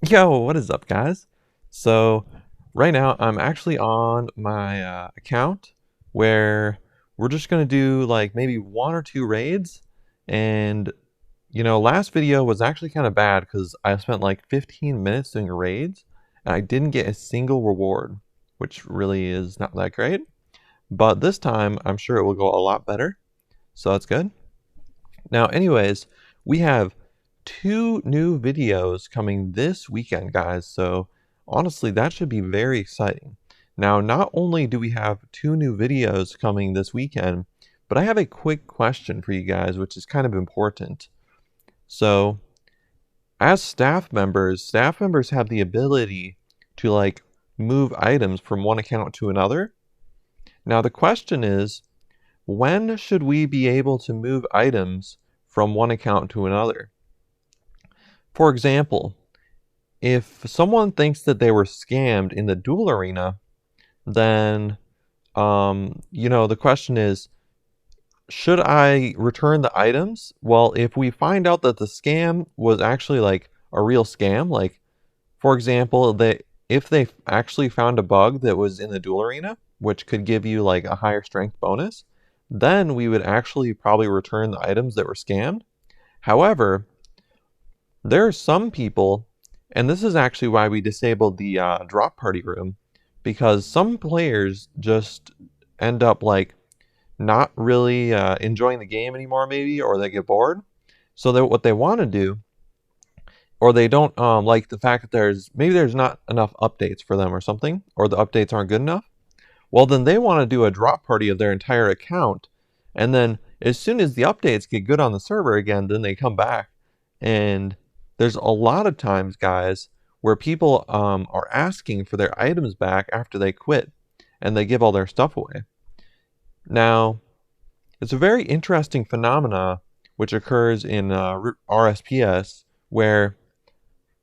Yo, what is up, guys? So, right now I'm actually on my account where we're just gonna do like maybe one or two raids. And last video was actually kind of bad because I spent like 15 minutes doing raids and I didn't get a single reward, which really is not that great. But this time I'm sure it will go a lot better, so that's good. Now, anyways, we have two new videos coming this weekend, guys. So honestly, that should be very exciting. Now, not only do we have two new videos coming this weekend, but I have a quick question for you guys, which is kind of important. So, as staff members have the ability to like move items from one account to another. Now, the question is, when should we be able to move items from one account to another? For example, if someone thinks that they were scammed in the duel arena, then the question is, should I return the items? Well, if we find out that the scam was actually like a real scam, like for example, if they actually found a bug that was in the duel arena, which could give you like a higher strength bonus, then we would actually probably return the items that were scammed. However, there are some people, and this is actually why we disabled the drop party room, because some players just end up like not really enjoying the game anymore, maybe, or they get bored. So what they want to do, or they don't like the fact that there's not enough updates for them or something, or the updates aren't good enough. Well, then they want to do a drop party of their entire account, and then as soon as the updates get good on the server again, then they come back. And there's a lot of times, guys, where people are asking for their items back after they quit, and they give all their stuff away. Now, it's a very interesting phenomena which occurs in RSPS, where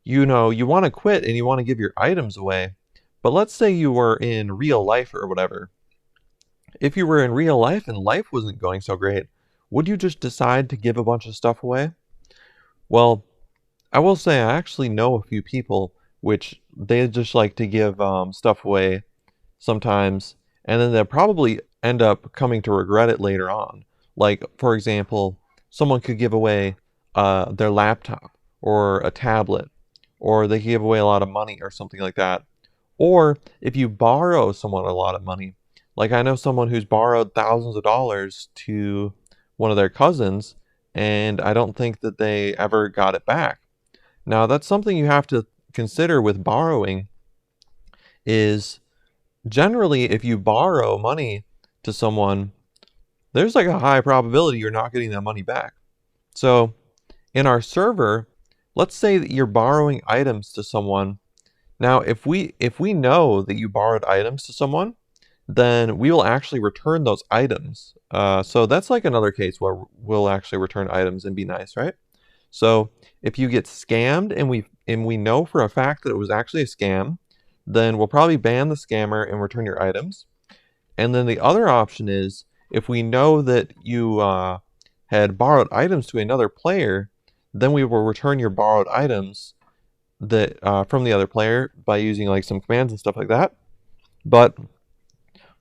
you want to quit and you want to give your items away. But let's say you were in real life or whatever. If you were in real life and life wasn't going so great, would you just decide to give a bunch of stuff away? Well, I will say I actually know a few people which they just like to give stuff away sometimes, and then they'll probably end up coming to regret it later on. Like, for example, someone could give away their laptop or a tablet, or they could give away a lot of money or something like that. Or if you borrow someone a lot of money, like I know someone who's borrowed thousands of dollars to one of their cousins, and I don't think that they ever got it back. Now, that's something you have to consider with borrowing is generally if you borrow money to someone, there's like a high probability you're not getting that money back. So in our server, let's say that you're borrowing items to someone. Now, if we know that you borrowed items to someone, then we will actually return those items. So that's like another case where we'll actually return items and be nice, right? So if you get scammed and we know for a fact that it was actually a scam, then we'll probably ban the scammer and return your items. And then the other option is if we know that you had borrowed items to another player, then we will return your borrowed items that from the other player by using like some commands and stuff like that. But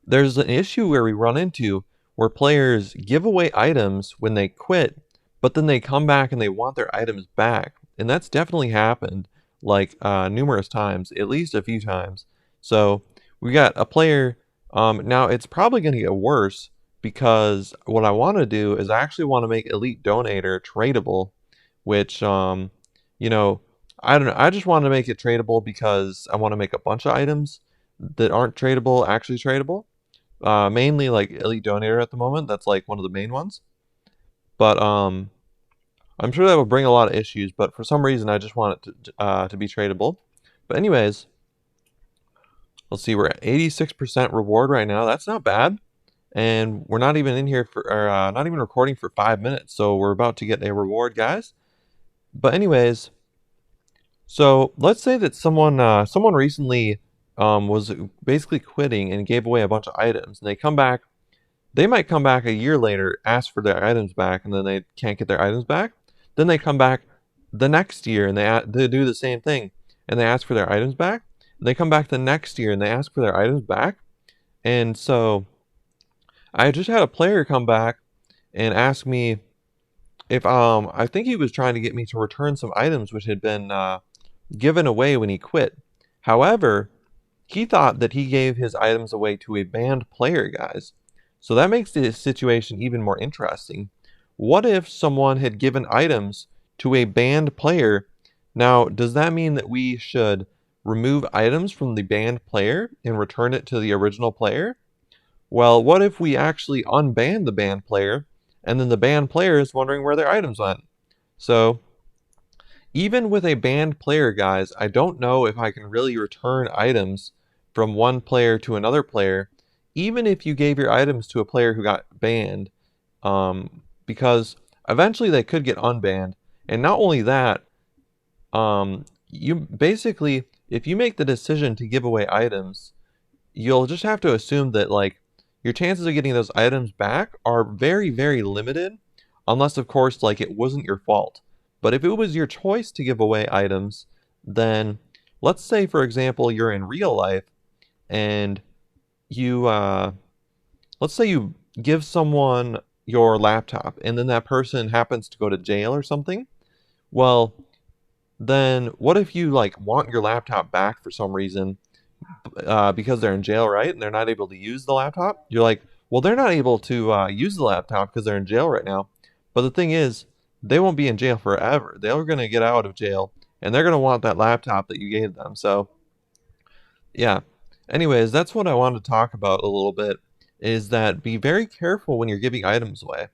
there's an issue where we run into where players give away items when they quit, but then they come back and they want their items back. And that's definitely happened like numerous times, at least a few times. So we got a player, now it's probably going to get worse because what I want to do is I actually want to make Elite Donator tradable, which, I don't know. I just want to make it tradable because I want to make a bunch of items that aren't tradable actually tradable. Mainly like Elite Donator at the moment. That's like one of the main ones. But I'm sure that will bring a lot of issues. But for some reason, I just want it to be tradable. But anyways, let's see. We're at 86% reward right now. That's not bad. And we're not even in here for, or not even recording for 5 minutes. So we're about to get a reward, guys. But anyways, so let's say that someone recently was basically quitting and gave away a bunch of items, and they come back. They might come back a year later, ask for their items back, and then they can't get their items back. Then they come back the next year and they do the same thing. and they ask for their items back. They come back the next year and they ask for their items back. And so I just had a player come back and ask me if I think he was trying to get me to return some items which had been given away when he quit. However, he thought that he gave his items away to a banned player, guys. So that makes the situation even more interesting. What if someone had given items to a banned player? Now, does that mean that we should remove items from the banned player and return it to the original player? Well, what if we actually unban the banned player and then the banned player is wondering where their items went? So, even with a banned player, guys, I don't know if I can really return items from one player to another player, even if you gave your items to a player who got banned, because eventually they could get unbanned. And not only that, you basically, if you make the decision to give away items, you'll just have to assume that like your chances of getting those items back are very, very limited, unless of course like it wasn't your fault. But if it was your choice to give away items, then let's say for example you're in real life and you let's say you give someone your laptop and then that person happens to go to jail or something. Well, then what if you like want your laptop back for some reason because they're in jail, right? And they're not able to use the laptop. You're like, well, they're not able to use the laptop because they're in jail right now. But the thing is, they won't be in jail forever. They're going to get out of jail and they're going to want that laptop that you gave them. So, yeah. Anyways, that's what I wanted to talk about a little bit is that be very careful when you're giving items away.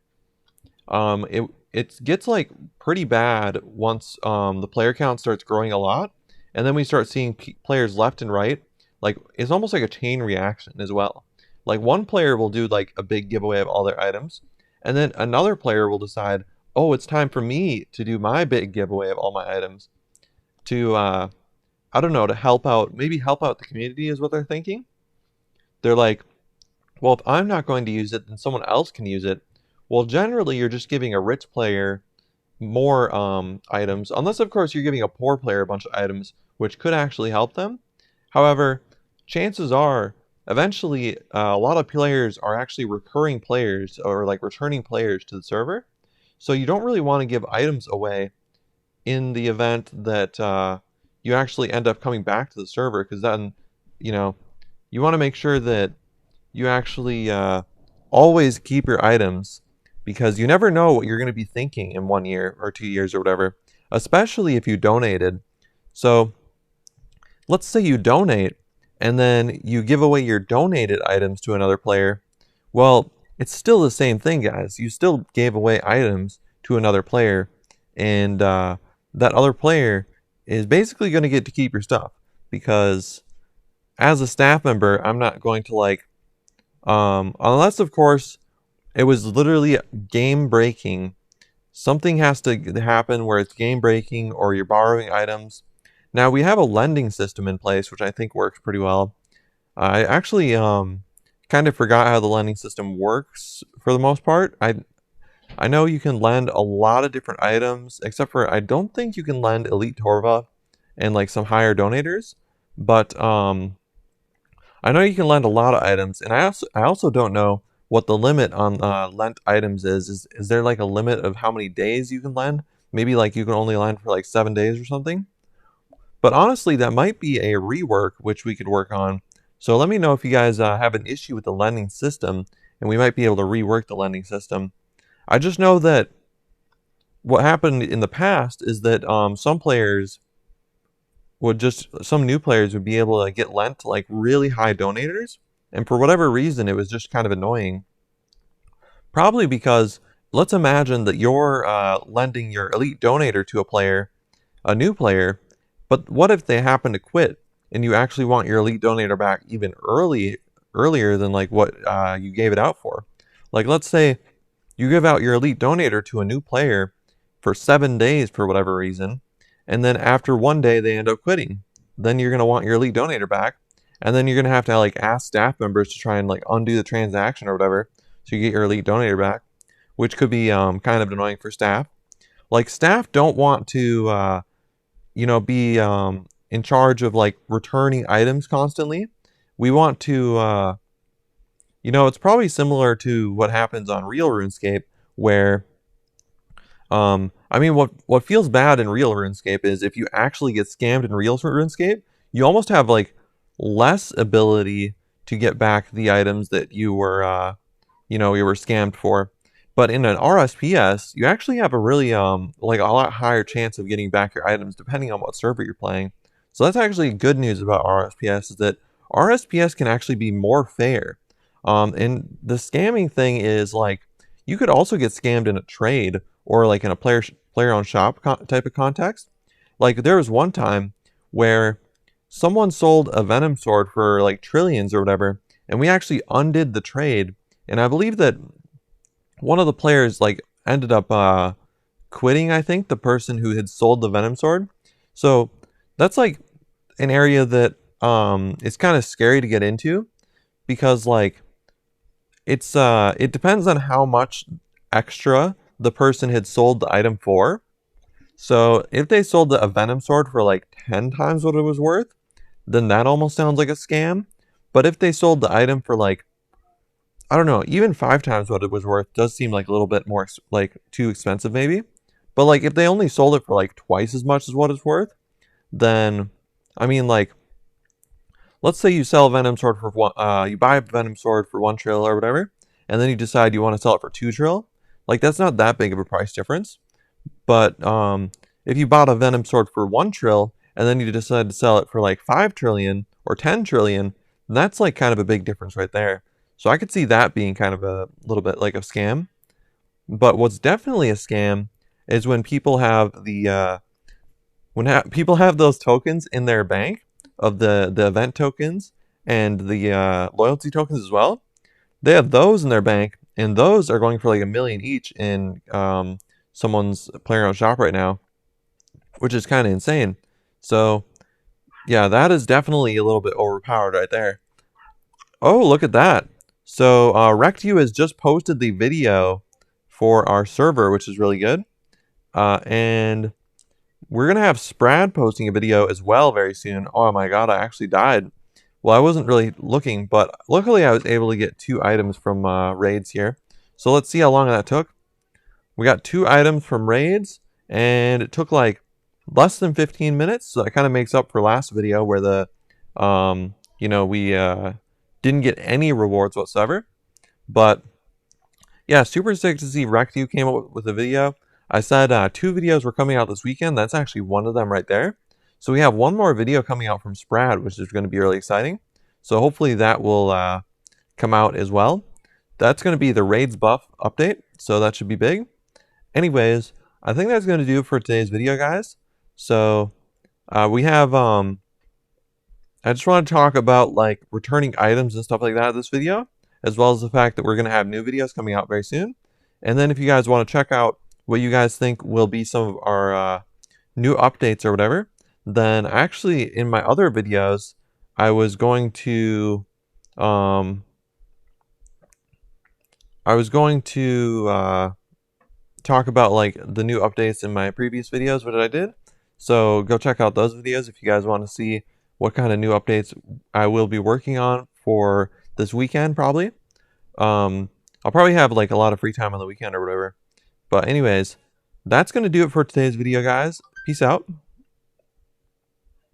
It gets like pretty bad once the player count starts growing a lot, and then we start seeing players left and right. Like it's almost like a chain reaction as well. Like one player will do like a big giveaway of all their items, and then another player will decide, oh, it's time for me to do my big giveaway of all my items to I don't know, to help out, maybe help out the community is what they're thinking. They're like, well, if I'm not going to use it, then someone else can use it. Well, generally, you're just giving a rich player more items, unless, of course, you're giving a poor player a bunch of items, which could actually help them. However, chances are, eventually, a lot of players are actually recurring players or like returning players to the server. So you don't really want to give items away in the event that you actually end up coming back to the server, because then, you know, you want to make sure that you actually always keep your items because you never know what you're going to be thinking in 1 year or 2 years or whatever, especially if you donated. So let's say you donate and then you give away your donated items to another player. Well, it's still the same thing, guys. You still gave away items to another player, and that other player is basically going to get to keep your stuff because as a staff member, I'm not going to like unless, of course, it was literally game breaking. Something has to happen where it's game breaking or you're borrowing items. Now, we have a lending system in place, which I think works pretty well. I actually kind of forgot how the lending system works for the most part. I know you can lend a lot of different items, except for I don't think you can lend Elite Torva and like some higher donators. But I know you can lend a lot of items, and I also don't know what the limit on lent items is. Is there like a limit of how many days you can lend? Maybe like you can only lend for like 7 days or something. But honestly, that might be a rework which we could work on. So let me know if you guys have an issue with the lending system, and we might be able to rework the lending system. I just know that what happened in the past is that some new players would be able to get lent to like really high donators, and for whatever reason it was just kind of annoying. Probably because let's imagine that you're lending your elite donator to a new player, but what if they happen to quit and you actually want your elite donator back even earlier than like what you gave it out for? Like let's say you give out your elite donator to a new player for 7 days for whatever reason, and then after 1 day they end up quitting. Then you're gonna want your elite donator back, and then you're gonna have to like ask staff members to try and like undo the transaction or whatever, so you get your elite donator back, which could be kind of annoying for staff. Like staff don't want to be in charge of like returning items constantly, we want to it's probably similar to what happens on real RuneScape, where I mean, what feels bad in real RuneScape is if you actually get scammed in real RuneScape, you almost have like less ability to get back the items that you were scammed for. But in an RSPS, you actually have a really like a lot higher chance of getting back your items depending on what server you're playing. So that's actually good news about RSPS, is that RSPS can actually be more fair. And the scamming thing is like you could also get scammed in a trade or like in a player on shop type of context. Like there was one time where someone sold a venom sword for like trillions or whatever, and we actually undid the trade. And I believe that one of the players like ended up quitting, I think, the person who had sold the venom sword. So that's like an area that is kind of scary to get into, because like it depends on how much extra the person had sold the item for. So if they sold a venom sword for like 10 times what it was worth, then that almost sounds like a scam. But if they sold the item for like, I don't know, even 5 times what it was worth, does seem like a little bit more like too expensive maybe. But like if they only sold it for like twice as much as what it's worth, then I mean like, let's say you sell a venom sword for you buy a venom sword for 1 trill or whatever, and then you decide you want to sell it for 2 trill. Like that's not that big of a price difference. But if you bought a venom sword for 1 trill and then you decide to sell it for like 5 trillion or 10 trillion, that's like kind of a big difference right there. So I could see that being kind of a little bit like a scam. But what's definitely a scam is when people have people have those tokens in their bank of the event tokens and the loyalty tokens as well. They have those in their bank, and those are going for like 1 million each in someone's player on shop right now, which is kind of insane. So yeah, that is definitely a little bit overpowered right there. Oh, look at that. So RectU has just posted the video for our server, which is really good. And we're going to have Sprad posting a video as well very soon. Oh my god, I actually died. Well, I wasn't really looking, but luckily I was able to get 2 items from raids here. So let's see how long that took. We got 2 items from raids, and it took like less than 15 minutes. So that kind of makes up for last video where we didn't get any rewards whatsoever. But yeah, super sick to see RectU came up with a video. I said 2 videos were coming out this weekend. That's actually one of them right there. So we have one more video coming out from Sprad, which is going to be really exciting. So hopefully that will come out as well. That's going to be the raids buff update, so that should be big. Anyways, I think that's going to do it for today's video, guys. So we have I just want to talk about like returning items and stuff like that in this video, as well as the fact that we're going to have new videos coming out very soon. And then if you guys want to check out what you guys think will be some of our new updates or whatever, then actually in my other videos, I was going to talk about like the new updates in my previous videos, what I did. So go check out those videos if you guys want to see what kind of new updates I will be working on for this weekend probably. I'll probably have like a lot of free time on the weekend or whatever. But anyways, that's going to do it for today's video, guys. Peace out.